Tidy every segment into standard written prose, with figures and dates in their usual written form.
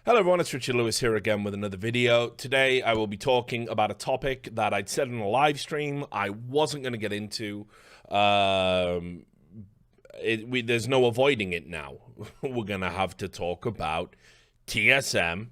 Hello everyone, it's Richard Lewis here again with another video. Today I will be talking about a topic that I'd said in a live stream I wasn't going to get into. There's no avoiding it now. We're going to have to talk about TSM,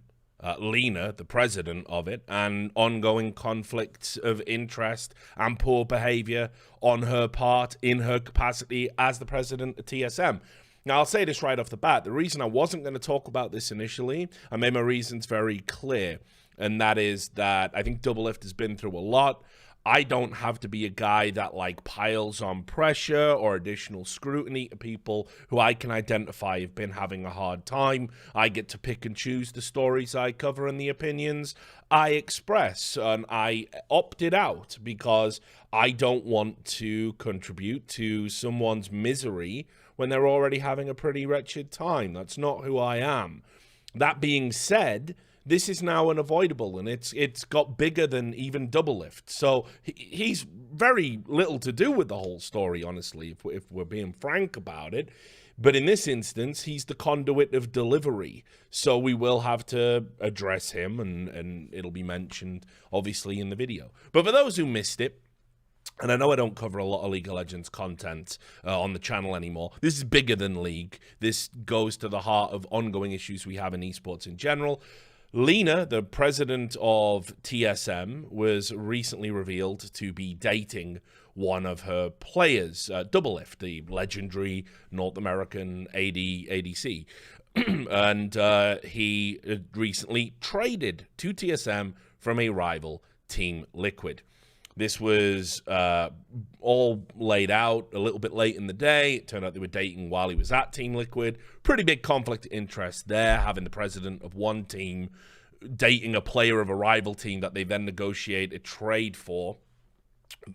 Lena, the president of it, and ongoing conflicts of interest and poor behavior on her part in her capacity as the president of TSM. Now, I'll say this right off the bat. The reason I wasn't going to talk about this initially, I made my reasons very clear, and that is that I think Doublelift has been through a lot. I don't have to be a guy that, piles on pressure or additional scrutiny to people who I can identify have been having a hard time. I get to pick and choose the stories I cover and the opinions I express, and I opted out because I don't want to contribute to someone's misery when they're already having a pretty wretched time. That's not who I am. That being said, this is now unavoidable, and it's got bigger than even Doublelift. So he's very little to do with the whole story, honestly, if we're being frank about it. But in this instance, he's the conduit of delivery. So we will have to address him, and it'll be mentioned, obviously, in the video. But for those who missed it, and I know I don't cover a lot of League of Legends content on the channel anymore. This is bigger than League. This goes to the heart of ongoing issues we have in esports in general. Lena, the president of TSM, was recently revealed to be dating one of her players, Doublelift, the legendary North American ADC. And he recently traded to TSM from a rival, Team Liquid. This was all laid out a little bit late in the day. It turned out they were dating while he was at Team Liquid. Pretty big conflict of interest there, having the president of one team dating a player of a rival team that they then negotiate a trade for.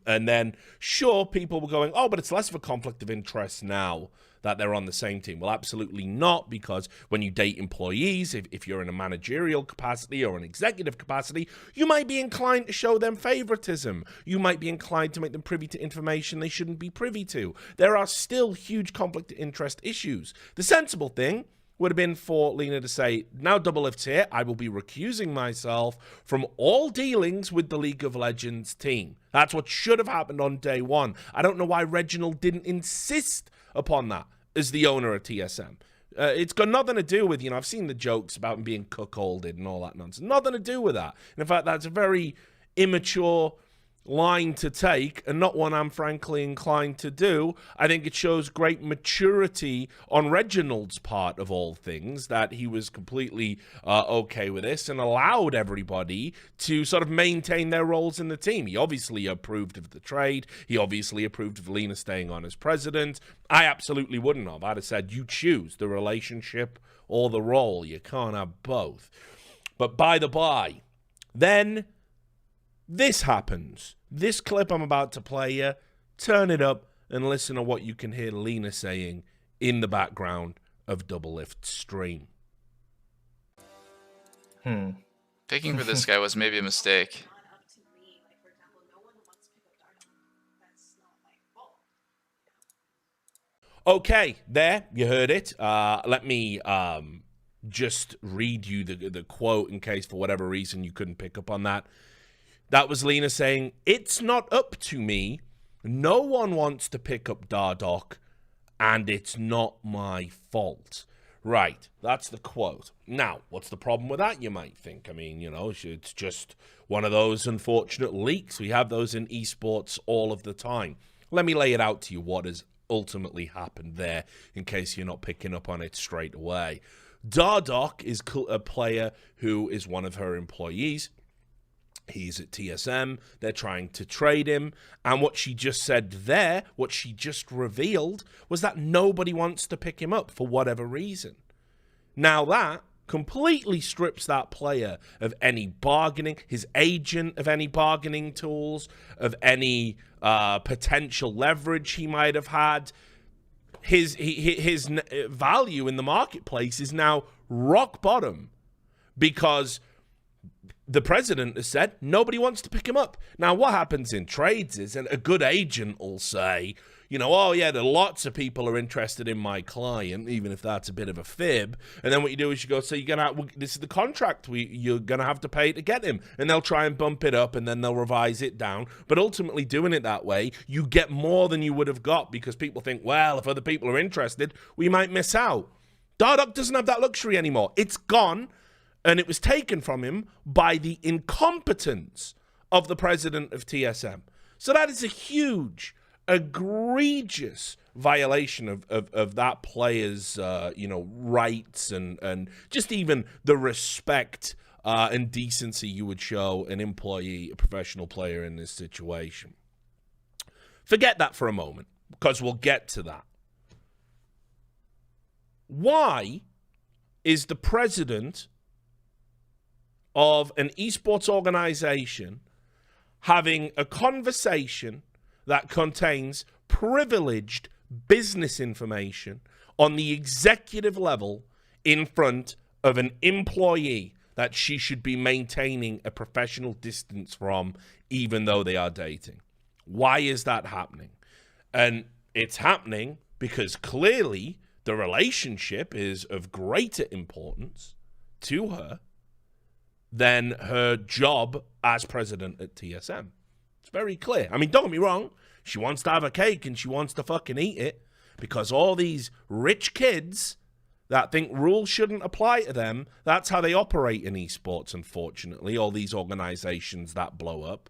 And then, sure, people were going, oh, but it's less of a conflict of interest now that they're on the same team. Well, absolutely not, because when you date employees, if you're in a managerial capacity or an executive capacity, you might be inclined to show them favoritism. You might be inclined to make them privy to information they shouldn't be privy to. There are still huge conflict of interest issues. The sensible thing would have been for Lena to say, now Doublelift's here, I will be recusing myself from all dealings with the League of Legends team. That's what should have happened on day one. I don't know why Reginald didn't insist upon that as the owner of TSM. It's got nothing to do with, I've seen the jokes about him being cuckolded and all that nonsense. Nothing to do with that. And in fact, that's a very immature line to take, and not one I'm frankly inclined to do. I think it shows great maturity on Reginald's part, of all things, that he was completely okay with this and allowed everybody to sort of maintain their roles in the team. He obviously approved of the trade. He obviously approved of Lena staying on as president. I absolutely wouldn't have. I'd have said, you choose the relationship or the role. You can't have both. But by the by, then this happens. This clip I'm about to play you, turn it up and listen to what you can hear Lena saying in the background of Doublelift's stream. Picking for this guy was maybe a mistake. Okay, there, you heard it. Let me just read you the quote in case for whatever reason you couldn't pick up on that. That was Lena saying, it's not up to me. No one wants to pick up Dardoch, and it's not my fault. Right, that's the quote. Now, what's the problem with that, you might think? I mean, it's just one of those unfortunate leaks. We have those in esports all of the time. Let me lay it out to you what has ultimately happened there, in case you're not picking up on it straight away. Dardoch is a player who is one of her employees. He's at TSM. They're trying to trade him. And what she just said there, what she just revealed, was that nobody wants to pick him up for whatever reason. Now that completely strips that player of any bargaining, his agent of any bargaining tools, of any potential leverage he might have had. His value in the marketplace is now rock bottom, because the president has said nobody wants to pick him up. Now, what happens in trades is, and a good agent will say, oh, yeah, there are lots of people are interested in my client, even if that's a bit of a fib. And then what you do is you go, so this is the contract. You're going to have to pay to get him. And they'll try and bump it up, and then they'll revise it down. But ultimately, doing it that way, you get more than you would have got because people think, well, if other people are interested, we might miss out. Dardoch doesn't have that luxury anymore. It's gone. And it was taken from him by the incompetence of the president of TSM. So that is a huge, egregious violation of that player's, rights and just even the respect and decency you would show an employee, a professional player in this situation. Forget that for a moment, because we'll get to that. Why is the president of an esports organization having a conversation that contains privileged business information on the executive level in front of an employee that she should be maintaining a professional distance from, even though they are dating? Why is that happening? And it's happening because clearly the relationship is of greater importance to her than her job as president at TSM. It's very clear. I mean, don't get me wrong. She wants to have a cake and she wants to fucking eat it because all these rich kids that think rules shouldn't apply to them, that's how they operate in esports, unfortunately. All these organizations that blow up,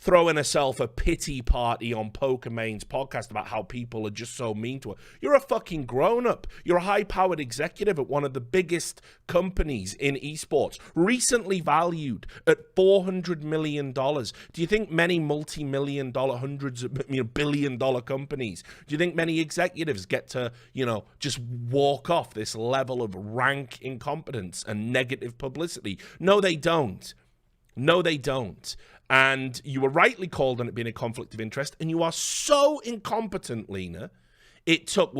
throwing herself a pity party on Pokemane's podcast about how people are just so mean to her. You're a fucking grown-up. You're a high-powered executive at one of the biggest companies in esports, recently valued at $400 million. Do you think many multi-million dollar, hundreds of billion-dollar companies, do you think many executives get to, just walk off this level of rank incompetence and negative publicity? No, they don't. No, they don't. And you were rightly called on it being a conflict of interest, and you are so incompetent, Lena. It took,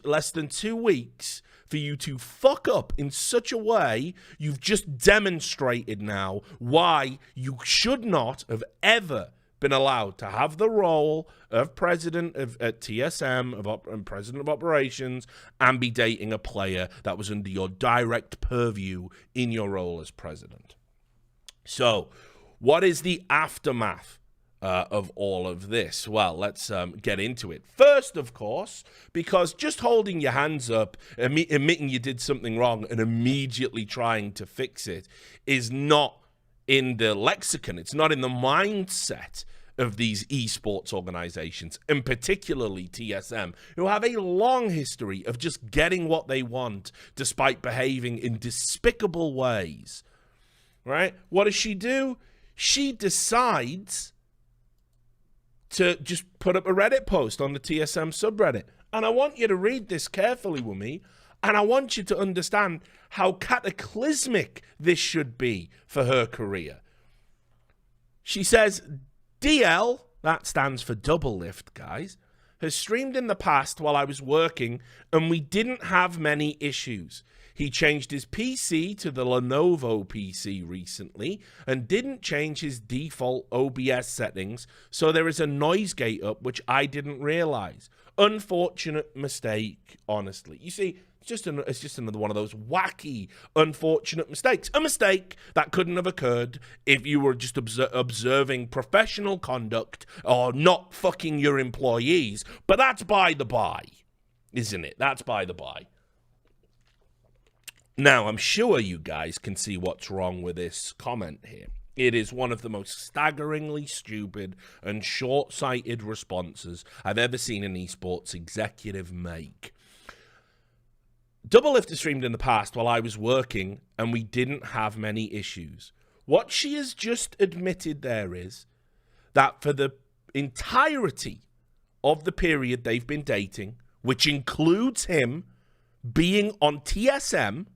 less than 2 weeks for you to fuck up in such a way. You've just demonstrated now why you should not have ever been allowed to have the role of president at TSM, and president of operations, and be dating a player that was under your direct purview in your role as president. So, what is the aftermath of all of this? Well, let's get into it. First, of course, because just holding your hands up, admitting you did something wrong and immediately trying to fix it is not in the lexicon. It's not in the mindset of these esports organizations, and particularly TSM, who have a long history of just getting what they want despite behaving in despicable ways. Right? What does she do? She decides to just put up a Reddit post on the TSM subreddit. And I want you to read this carefully with me. And I want you to understand how cataclysmic this should be for her career. She says, DL, that stands for double lift, guys, has streamed in the past while I was working, and we didn't have many issues. He changed his PC to the Lenovo PC recently and didn't change his default OBS settings, so there is a noise gate up, which I didn't realize. Unfortunate mistake, honestly. You see, it's just another one of those wacky, unfortunate mistakes. A mistake that couldn't have occurred if you were just observing professional conduct or not fucking your employees. But that's by the by, isn't it? That's by the by. Now, I'm sure you guys can see what's wrong with this comment here. It is one of the most staggeringly stupid and short-sighted responses I've ever seen an esports executive make. Double Lift has streamed in the past while I was working, and we didn't have many issues. What she has just admitted there is that for the entirety of the period they've been dating, which includes him being on TSM,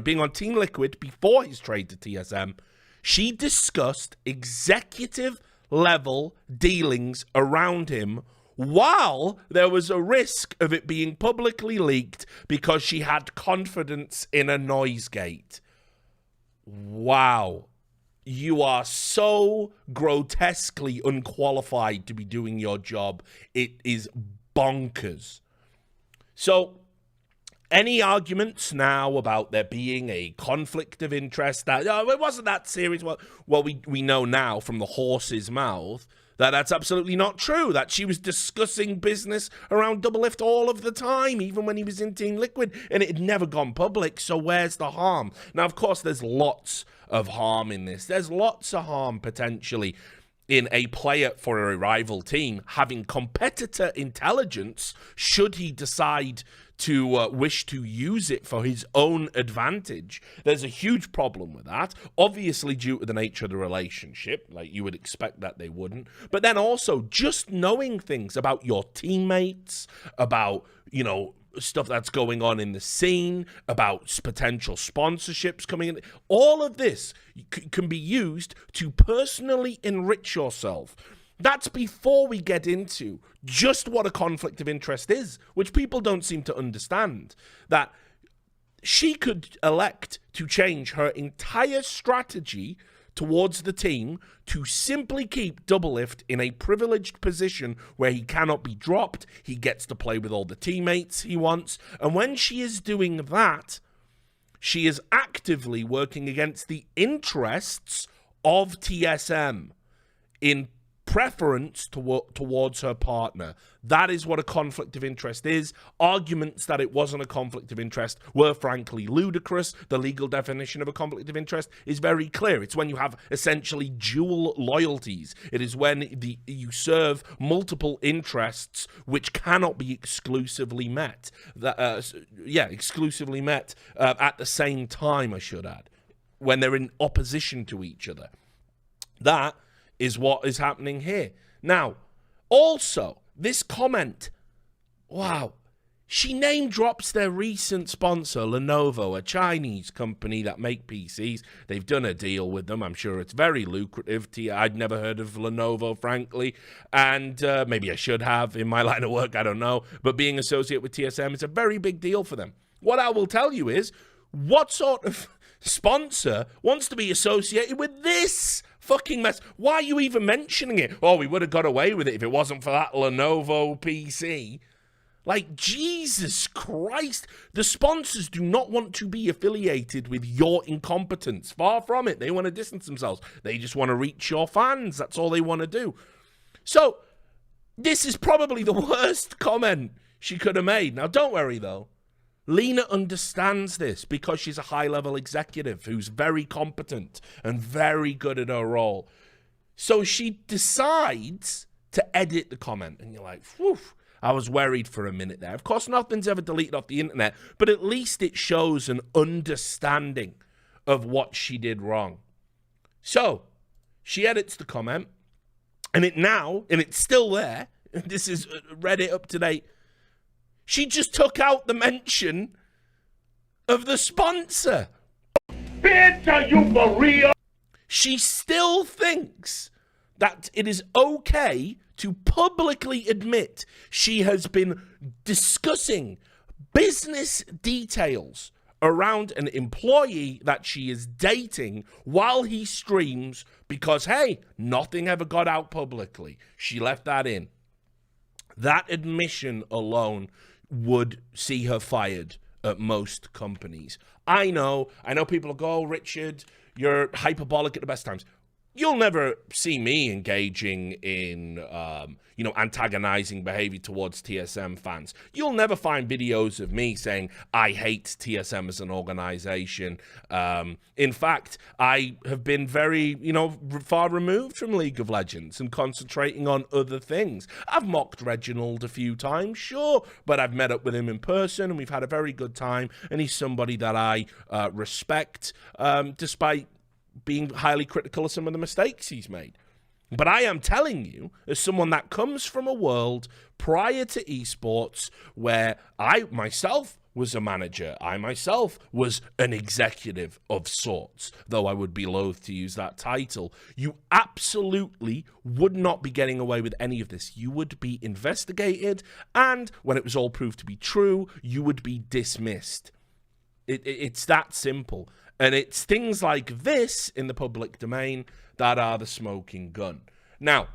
being on Team Liquid before his trade to TSM, she discussed executive-level dealings around him while there was a risk of it being publicly leaked because she had confidence in a noise gate. Wow. You are so grotesquely unqualified to be doing your job. It is bonkers. So, any arguments now about there being a conflict of interest? That it wasn't that serious. Well, we know now from the horse's mouth that that's absolutely not true. That she was discussing business around Doublelift all of the time, even when he was in Team Liquid, and it had never gone public. So where's the harm? Now, of course, there's lots of harm in this. There's lots of harm potentially in a player for a rival team having competitor intelligence should he decide to wish to use it for his own advantage. There's a huge problem with that, obviously due to the nature of the relationship, like you would expect that they wouldn't, but then also just knowing things about your teammates, about, you know, stuff that's going on in the scene, about potential sponsorships coming in. All of this can be used to personally enrich yourself. That's before we get into just what a conflict of interest is, which people don't seem to understand. That she could elect to change her entire strategy towards the team to simply keep Doublelift in a privileged position where he cannot be dropped, he gets to play with all the teammates he wants, and when she is doing that, she is actively working against the interests of TSM in preference towards her partner. That is what a conflict of interest is. Arguments that it wasn't a conflict of interest were frankly ludicrous. The legal definition of a conflict of interest is very clear. It's when you have essentially dual loyalties. It is when you serve multiple interests which cannot be exclusively met. Exclusively met at the same time, I should add, when they're in opposition to each other. That is what is happening here. Now, also, this comment, wow, she name drops their recent sponsor, Lenovo, a Chinese company that make PCs. They've done a deal with them. I'm sure it's very lucrative. I'd never heard of Lenovo, frankly, and maybe I should have in my line of work, I don't know. But being associated with TSM is a very big deal for them. What I will tell you is, what sort of sponsor wants to be associated with this fucking mess? Why are you even mentioning it? Oh, we would have got away with it if it wasn't for that Lenovo PC. Like, Jesus Christ. The sponsors do not want to be affiliated with your incompetence. Far from it. They want to distance themselves. They just want to reach your fans. That's all they want to do. So, this is probably the worst comment she could have made. Now, don't worry, though. Lena understands this because she's a high-level executive who's very competent and very good at her role. So she decides to edit the comment. And you're like, whew, I was worried for a minute there. Of course, nothing's ever deleted off the internet, but at least it shows an understanding of what she did wrong. So she edits the comment, and it's still there. This is Reddit up to date. She just took out the mention of the sponsor. Bitch, are you for real? She still thinks that it is okay to publicly admit she has been discussing business details around an employee that she is dating while he streams because, hey, nothing ever got out publicly. She left that in. That admission alone would see her fired at most companies. I know people will go, oh, Richard, you're hyperbolic at the best times. You'll never see me engaging in, antagonizing behavior towards TSM fans. You'll never find videos of me saying, I hate TSM as an organization. In fact, I have been very, far removed from League of Legends and concentrating on other things. I've mocked Reginald a few times, sure, but I've met up with him in person and we've had a very good time. And he's somebody that I respect, despite being highly critical of some of the mistakes he's made. But I am telling you, as someone that comes from a world prior to esports where I myself was a manager, I myself was an executive of sorts, though I would be loath to use that title, you absolutely would not be getting away with any of this. You would be investigated, and when it was all proved to be true, you would be dismissed. It's that simple. And it's things like this in the public domain that are the smoking gun. Now,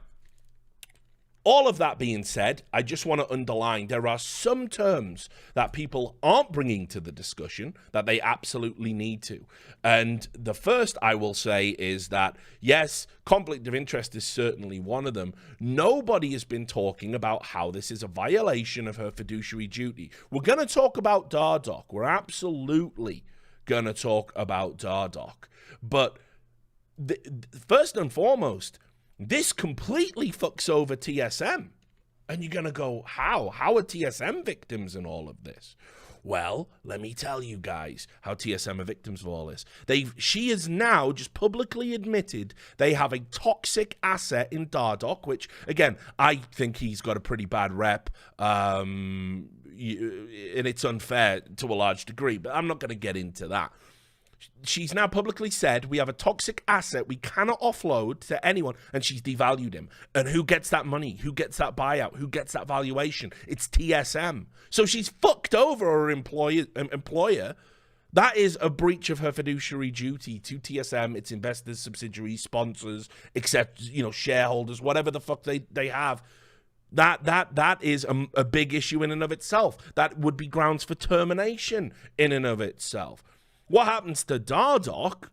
all of that being said, I just want to underline there are some terms that people aren't bringing to the discussion that they absolutely need to. And the first I will say is that, yes, conflict of interest is certainly one of them. Nobody has been talking about how this is a violation of her fiduciary duty. We're going to talk about Dardoch. We're absolutely going to talk about Dardoch. But first and foremost, this completely fucks over TSM. And you're going to go, how? How are TSM victims in all of this? Well, let me tell you guys how TSM are victims of all this. She has now just publicly admitted they have a toxic asset in Dardoch, which, again, I think he's got a pretty bad rep, and it's unfair to a large degree, but I'm not going to get into that. She's now publicly said we have a toxic asset we cannot offload to anyone, and she's devalued him. And who gets that money? Who gets that buyout? Who gets that valuation? It's TSM. So she's fucked over her employer. That is a breach of her fiduciary duty to TSM, its investors, subsidiaries, sponsors, except, shareholders, whatever the fuck they have. That is a big issue in and of itself. That would be grounds for termination in and of itself. What happens to Dardoch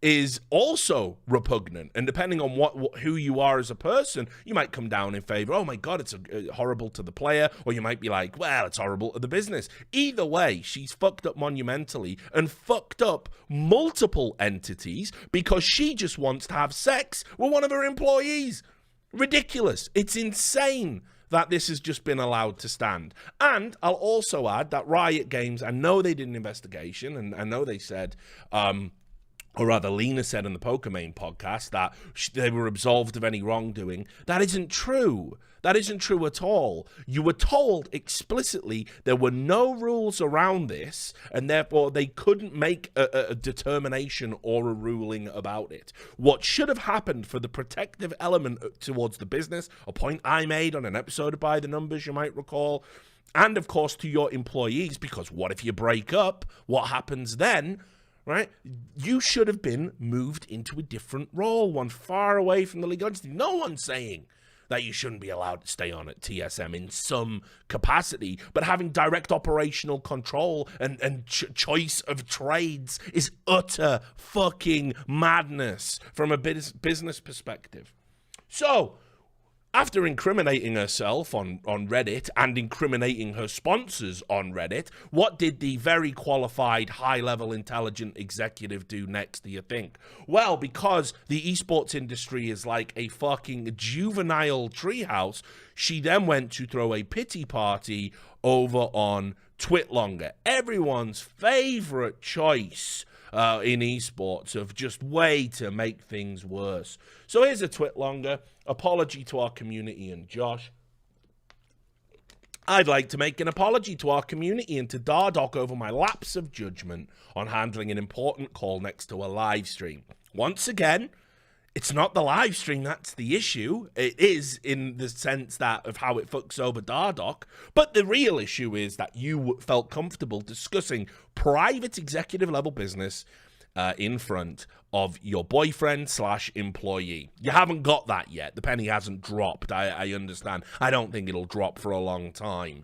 is also repugnant, and depending on who you are as a person, you might come down in favor. Oh my God, it's horrible to the player, or you might be like, well, it's horrible to the business. Either way, she's fucked up monumentally and fucked up multiple entities because she just wants to have sex with one of her employees. Ridiculous. It's insane that this has just been allowed to stand. And I'll also add that Riot Games, I know they did an investigation, and I know they said, or rather Lena said in the Pokemon podcast that they were absolved of any wrongdoing. That isn't true. That isn't true at all. You were told explicitly there were no rules around this, and therefore they couldn't make a determination or a ruling about it. What should have happened for the protective element towards the business, a point I made on an episode of By the Numbers, you might recall, and of course to your employees, because what if you break up? What happens then? Right? You should have been moved into a different role, one far away from the legal entity. No one's saying that you shouldn't be allowed to stay on at TSM in some capacity, but having direct operational control and choice of trades is utter fucking madness from a business perspective. So, after incriminating herself on Reddit and incriminating her sponsors on Reddit, what did the very qualified, high-level, intelligent executive do next, do you think? Well, because the esports industry is like a fucking juvenile treehouse, she then went to throw a pity party over on Twitlonger, everyone's favorite choice in esports of just way to make things worse. So here's a Twitlonger. Apology to our community and Josh. I'd like to make an apology to our community and to Dardoch over my lapse of judgment on handling an important call next to a live stream. Once again, it's not the live stream that's the issue. It is in the sense that of how it fucks over Dardoch. But the real issue is that you felt comfortable discussing private executive level business in front of your boyfriend/employee. You haven't got that yet. The penny hasn't dropped. I understand. I don't think it'll drop for a long time.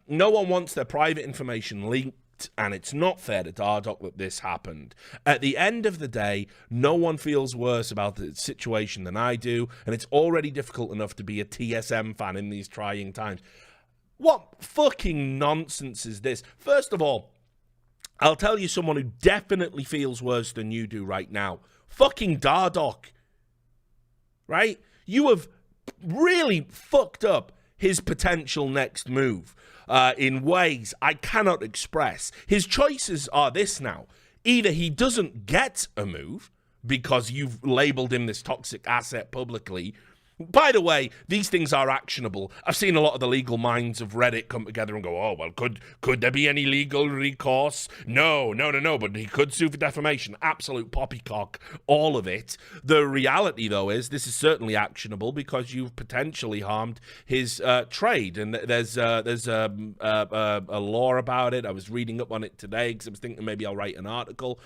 No one wants their private information leaked, and it's not fair to Dardoch that this happened. At the end of the day, no one feels worse about the situation than I do, and it's already difficult enough to be a TSM fan in these trying times. What fucking nonsense is this? First of all, I'll tell you someone who definitely feels worse than you do right now. Fucking Dardoch. Right? You have really fucked up his potential next move in ways I cannot express. His choices are this now. Either he doesn't get a move because you've labeled him this toxic asset publicly, By the way, these things are actionable. I've seen a lot of the legal minds of Reddit come together and go, oh, well, could there be any legal recourse? No, but he could sue for defamation. Absolute poppycock, all of it. The reality, though, is this is certainly actionable because you've potentially harmed his trade. And there's a law about it. I was reading up on it today because I was thinking maybe I'll write an article.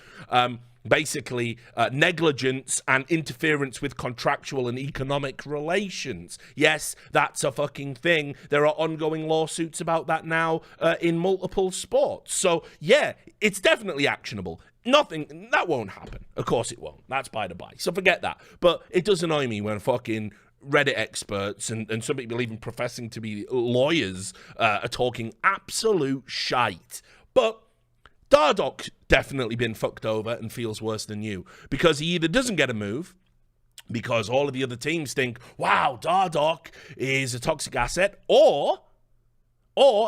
Basically, negligence and interference with contractual and economic relations. Yes, that's a fucking thing. There are ongoing lawsuits about that now in multiple sports. So, yeah, it's definitely actionable. Nothing, that won't happen. Of course it won't. That's by the by. So forget that. But it does annoy me when fucking Reddit experts and some people even professing to be lawyers are talking absolute shite. But Dardok's definitely been fucked over and feels worse than you because he either doesn't get a move because all of the other teams think, wow, Dardok is a toxic asset, or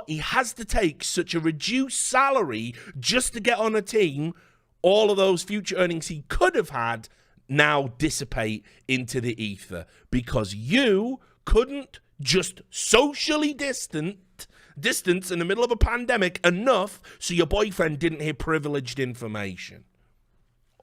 he has to take such a reduced salary just to get on a team. All of those future earnings he could have had now dissipate into the ether because you couldn't just socially distance in the middle of a pandemic enough so your boyfriend didn't hear privileged information.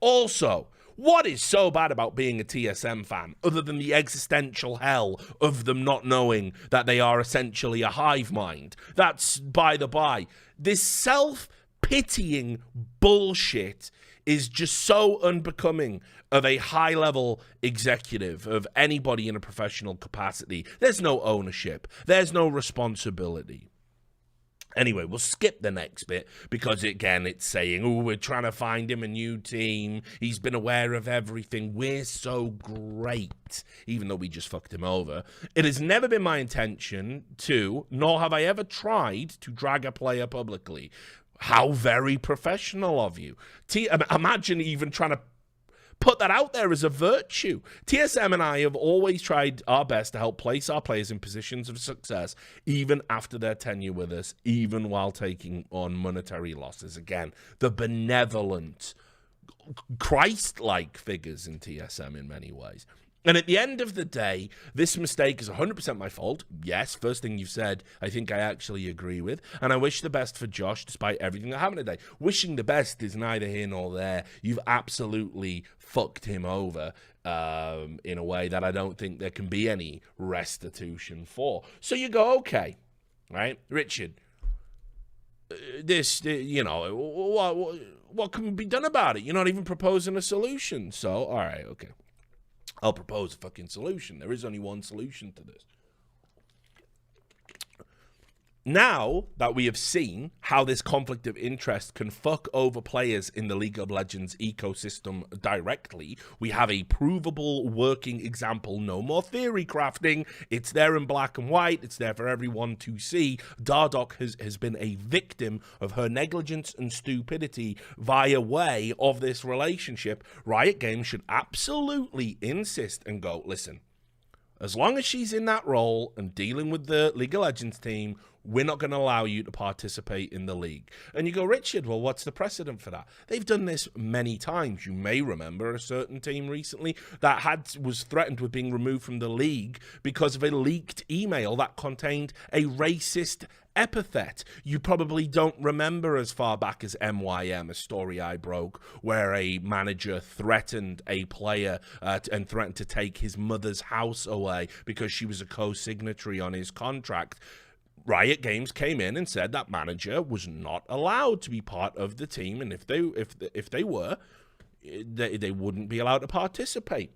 Also, what is so bad about being a TSM fan other than the existential hell of them not knowing that they are essentially a hive mind? That's by the by. This self-pitying bullshit is just so unbecoming of a high-level executive, of anybody in a professional capacity. There's no ownership. There's no responsibility. Anyway, we'll skip the next bit because, again, it's saying, oh, we're trying to find him a new team. He's been aware of everything. We're so great, even though we just fucked him over. It has never been my intention to, nor have I ever tried to drag a player publicly. How very professional of you. Imagine even trying to put that out there as a virtue. TSM and I have always tried our best to help place our players in positions of success, even after their tenure with us, even while taking on monetary losses. Again, the benevolent, Christ-like figures in TSM in many ways. And at the end of the day, this mistake is 100% my fault. Yes, first thing you've said, I think I actually agree with. And I wish the best for Josh, despite everything that happened today. Wishing the best is neither here nor there. You've absolutely fucked him over in a way that I don't think there can be any restitution for. So you go, okay, right? Richard, what can be done about it? You're not even proposing a solution. So, all right, okay. I'll propose a fucking solution. There is only one solution to this. Now that we have seen how this conflict of interest can fuck over players in the League of Legends ecosystem directly, we have a provable working example. No more theory crafting. It's there in black and white. It's there for everyone to see. Dardok has been a victim of her negligence and stupidity via way of this relationship. Riot Games should absolutely insist and go, listen, as long as she's in that role and dealing with the League of Legends team, we're not going to allow you to participate in the league. And you go, Richard, well, what's the precedent for that? They've done this many times. You may remember a certain team recently that was threatened with being removed from the league because of a leaked email that contained a racist epithet. You probably don't remember as far back as MYM, a story I broke, where a manager threatened a player and threatened to take his mother's house away because she was a co-signatory on his contract. Riot Games came in and said that manager was not allowed to be part of the team, and if they were, they wouldn't be allowed to participate.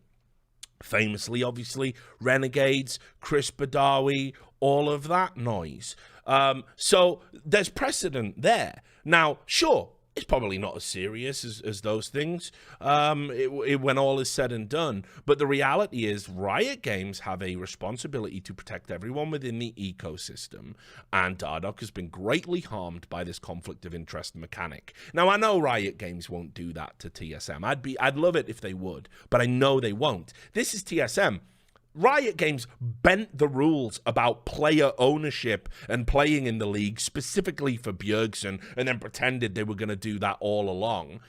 Famously, obviously, Renegades, Chris Badawi, all of that noise. So there's precedent there. Now, sure, it's probably not as serious as those things when all is said and done. But the reality is Riot Games have a responsibility to protect everyone within the ecosystem. And Dardok has been greatly harmed by this conflict of interest mechanic. Now, I know Riot Games won't do that to TSM. I'd love it if they would, but I know they won't. This is TSM. Riot Games bent the rules about player ownership and playing in the league specifically for Bjergsen and then pretended they were going to do that all along.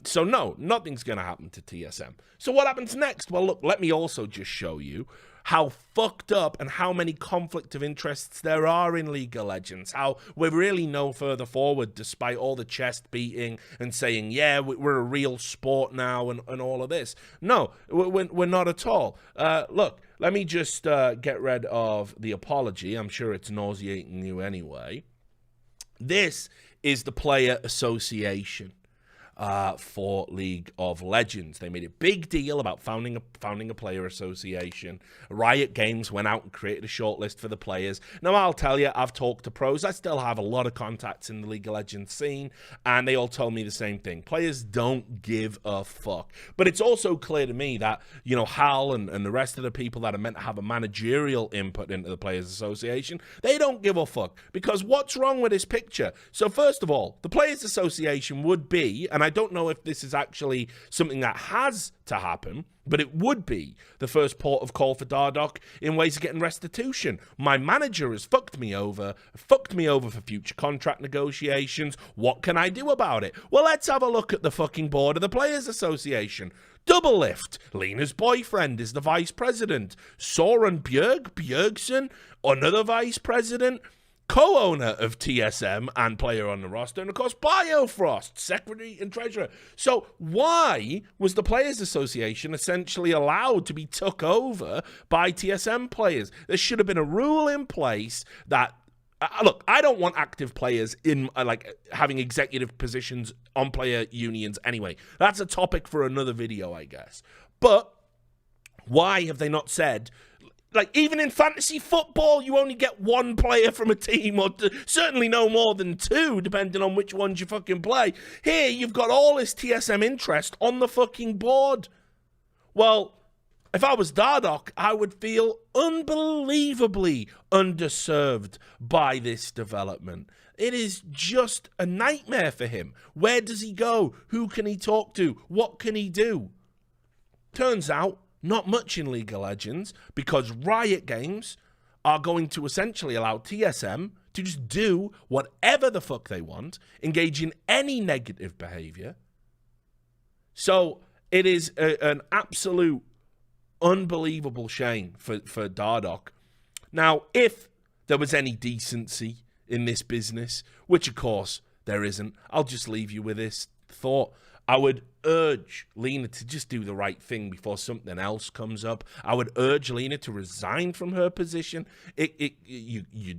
So no, nothing's going to happen to TSM. So what happens next? Well, look, let me also just show you how fucked up and how many conflict of interests there are in League of Legends, how we're really no further forward despite all the chest beating and saying, yeah, we're a real sport now and all of this. No, we're not at all. Look, let me just get rid of the apology. I'm sure it's nauseating you anyway. This is the Player Association for League of Legends. They made a big deal about founding a player association. Riot Games went out and created a shortlist for the players. Now, I'll tell you, I've talked to pros. I still have a lot of contacts in the League of Legends scene, and they all told me the same thing. Players don't give a fuck. But it's also clear to me that, you know, Hal and the rest of the people that are meant to have a managerial input into the Players Association, they don't give a fuck. Because what's wrong with this picture? So first of all, the Players Association would be, and I don't know if this is actually something that has to happen, but it would be the first port of call for Dardoch in ways of getting restitution. My manager has fucked me over for future contract negotiations. What can I do about it? Well, let's have a look at the fucking board of the Players Association. Double lift. Lena's boyfriend is the vice president. Soren Bjergsen, another vice president. Co-owner of TSM and player on the roster, and of course Biofrost, secretary and treasurer. So why was the Players Association essentially allowed to be took over by TSM players? There should have been a rule in place that, look, I don't want active players in like having executive positions on player unions anyway. That's a topic for another video, I guess. But why have they not said, like, even in fantasy football, you only get one player from a team, or certainly no more than two, depending on which ones you fucking play. Here, you've got all this TSM interest on the fucking board. Well, if I was Dardoch, I would feel unbelievably underserved by this development. It is just a nightmare for him. Where does he go? Who can he talk to? What can he do? Turns out, not much in League of Legends, because Riot Games are going to essentially allow TSM to just do whatever the fuck they want, engage in any negative behavior. So it is an absolute unbelievable shame for Dardoch. Now, if there was any decency in this business, which of course there isn't, I'll just leave you with this thought. I would urge Lena to just do the right thing before something else comes up. I would urge Lena to resign from her position.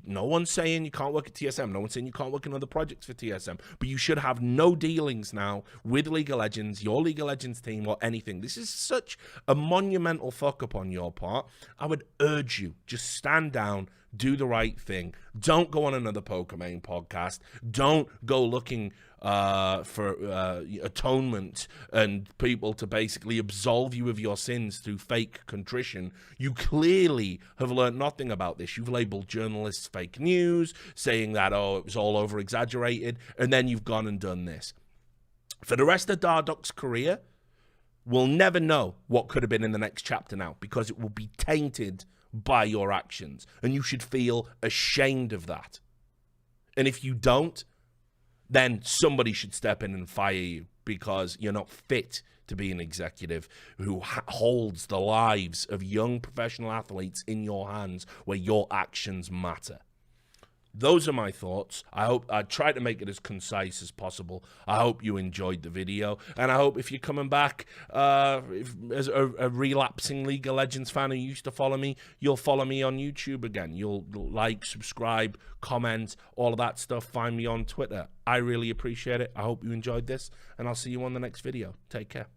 No one's saying you can't work at TSM. No one's saying you can't work on other projects for TSM. But you should have no dealings now with League of Legends, your League of Legends team, or anything. This is such a monumental fuck up on your part. I would urge you, just stand down, do the right thing. Don't go on another Pokemon podcast. Don't go looking for atonement and people to basically absolve you of your sins through fake contrition. You clearly have learned nothing about this. You've labeled journalists fake news, saying that, oh, it was all over exaggerated, and then you've gone and done this. For the rest of Dardoch's career, we'll never know what could have been in the next chapter now, because it will be tainted by your actions, and you should feel ashamed of that. And if you don't, then somebody should step in and fire you, because you're not fit to be an executive who holds the lives of young professional athletes in your hands, where your actions matter. Those are my thoughts. I tried to make it as concise as possible. I hope you enjoyed the video, and I hope if you're coming back as a relapsing League of Legends fan who used to follow me, you'll follow me on YouTube again. You'll like, subscribe, comment, all of that stuff. Find me on Twitter. I really appreciate it. I hope you enjoyed this, and I'll see you on the next video. Take care.